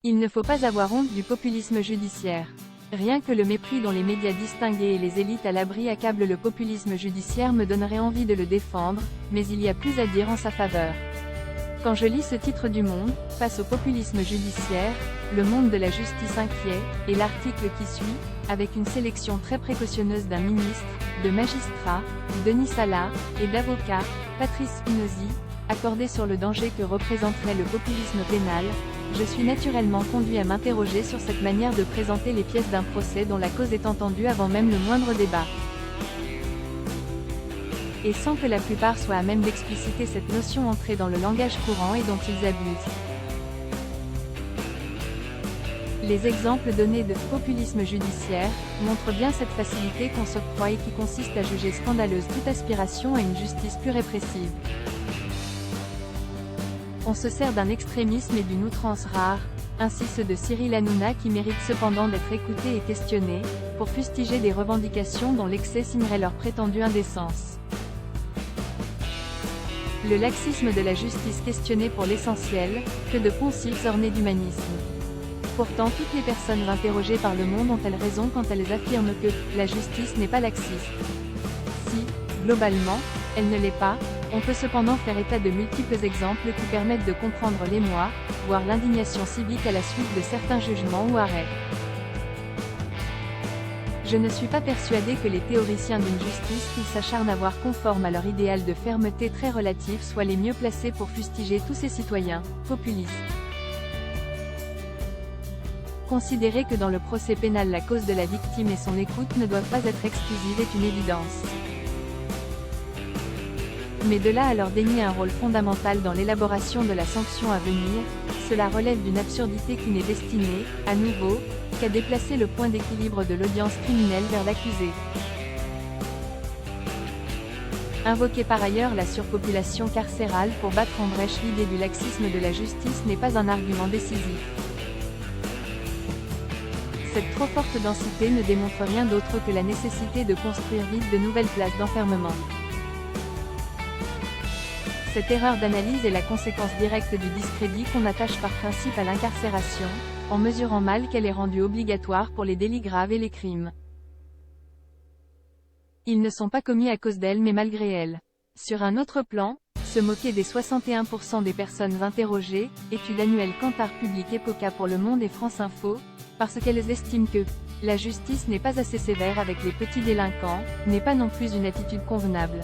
Il ne faut pas avoir honte du populisme judiciaire. Rien que le mépris dont les médias distingués et les élites à l'abri accablent le populisme judiciaire me donnerait envie de le défendre, mais il y a plus à dire en sa faveur. Quand je lis ce titre du Monde, face au populisme judiciaire, le monde de la justice inquiet, et l'article qui suit, avec une sélection très précautionneuse d'un ministre, de magistrats, Denis Salah, et d'avocats, Patrice Spinozzi, accordés sur le danger que représenterait le populisme pénal, je suis naturellement conduit à m'interroger sur cette manière de présenter les pièces d'un procès dont la cause est entendue avant même le moindre débat. Et sans que la plupart soient à même d'expliciter cette notion entrée dans le langage courant et dont ils abusent. Les exemples donnés de populisme judiciaire montrent bien cette facilité qu'on s'octroie et qui consiste à juger scandaleuse toute aspiration à une justice plus répressive. On se sert d'un extrémisme et d'une outrance rare, ainsi ceux de Cyril Hanouna qui méritent cependant d'être écoutés et questionnés, pour fustiger des revendications dont l'excès signerait leur prétendue indécence. Le laxisme de la justice questionné pour l'essentiel, que de poncifs ornés d'humanisme. Pourtant toutes les personnes interrogées par Le Monde ont-elles raison quand elles affirment que « la justice n'est pas laxiste ». Si, globalement, elle ne l'est pas, on peut cependant faire état de multiples exemples qui permettent de comprendre l'émoi, voire l'indignation civique à la suite de certains jugements ou arrêts. Je ne suis pas persuadé que les théoriciens d'une justice qu'ils s'acharnent à voir conforme à leur idéal de fermeté très relative soient les mieux placés pour fustiger tous ces citoyens populistes. Considérer que dans le procès pénal la cause de la victime et son écoute ne doivent pas être exclusives est une évidence. Mais de là à leur dénier un rôle fondamental dans l'élaboration de la sanction à venir, cela relève d'une absurdité qui n'est destinée, à nouveau, qu'à déplacer le point d'équilibre de l'audience criminelle vers l'accusé. Invoquer par ailleurs la surpopulation carcérale pour battre en brèche l'idée du laxisme de la justice n'est pas un argument décisif. Cette trop forte densité ne démontre rien d'autre que la nécessité de construire vite de nouvelles places d'enfermement. Cette erreur d'analyse est la conséquence directe du discrédit qu'on attache par principe à l'incarcération, en mesurant mal qu'elle est rendue obligatoire pour les délits graves et les crimes. Ils ne sont pas commis à cause d'elle mais malgré elle. Sur un autre plan, se moquer des 61% des personnes interrogées, étude annuelle Kantar publiée POCA pour Le Monde et France Info, parce qu'elles estiment que la justice n'est pas assez sévère avec les petits délinquants, n'est pas non plus une attitude convenable.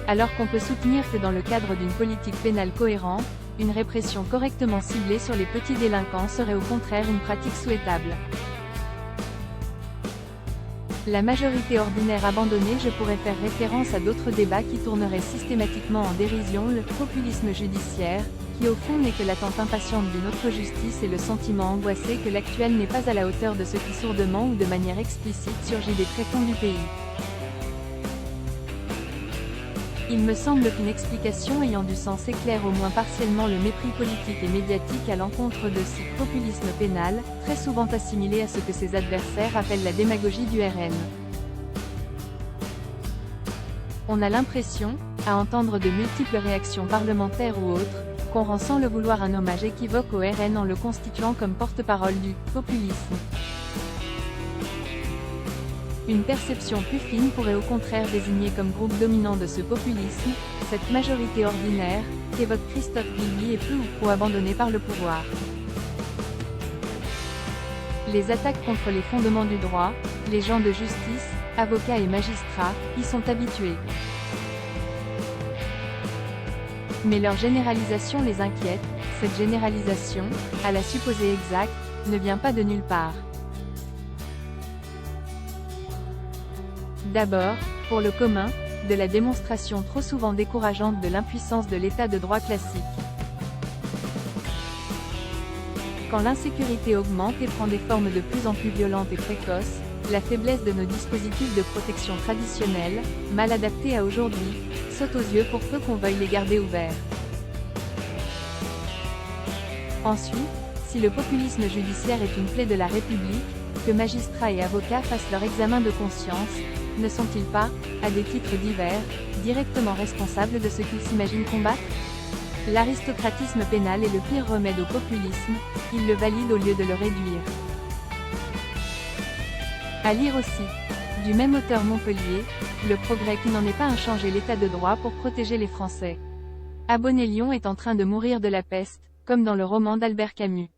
Alors qu'on peut soutenir que dans le cadre d'une politique pénale cohérente, une répression correctement ciblée sur les petits délinquants serait au contraire une pratique souhaitable. La majorité ordinaire abandonnée. Je pourrais faire référence à d'autres débats qui tourneraient systématiquement en dérision le populisme judiciaire, qui au fond n'est que l'attente impatiente d'une autre justice et le sentiment angoissé que l'actuelle n'est pas à la hauteur de ce qui sourdement ou de manière explicite surgit des tréfonds du pays. Il me semble qu'une explication ayant du sens éclaire au moins partiellement le mépris politique et médiatique à l'encontre de ce populisme pénal, très souvent assimilé à ce que ses adversaires appellent la démagogie du RN. On a l'impression, à entendre de multiples réactions parlementaires ou autres, qu'on rend sans le vouloir un hommage équivoque au RN en le constituant comme porte-parole du populisme. Une perception plus fine pourrait au contraire désigner comme groupe dominant de ce populisme, cette majorité ordinaire, qu'évoque Christophe Guilly et peu ou prou abandonnée par le pouvoir. Les attaques contre les fondements du droit, les gens de justice, avocats et magistrats, y sont habitués. Mais leur généralisation les inquiète, cette généralisation, à la supposer exacte, ne vient pas de nulle part. D'abord, pour le commun, de la démonstration trop souvent décourageante de l'impuissance de l'état de droit classique. Quand l'insécurité augmente et prend des formes de plus en plus violentes et précoces, la faiblesse de nos dispositifs de protection traditionnels, mal adaptés à aujourd'hui, saute aux yeux pour peu qu'on veuille les garder ouverts. Ensuite, si le populisme judiciaire est une plaie de la République, que magistrats et avocats fassent leur examen de conscience, ne sont-ils pas, à des titres divers, directement responsables de ce qu'ils s'imaginent combattre ? L'aristocratisme pénal est le pire remède au populisme, il le valide au lieu de le réduire. À lire aussi. Du même auteur Montpellier, Le progrès qui n'en est pas un changer l'état de droit pour protéger les Français. Abonnez Lyon est en train de mourir de la peste, comme dans le roman d'Albert Camus.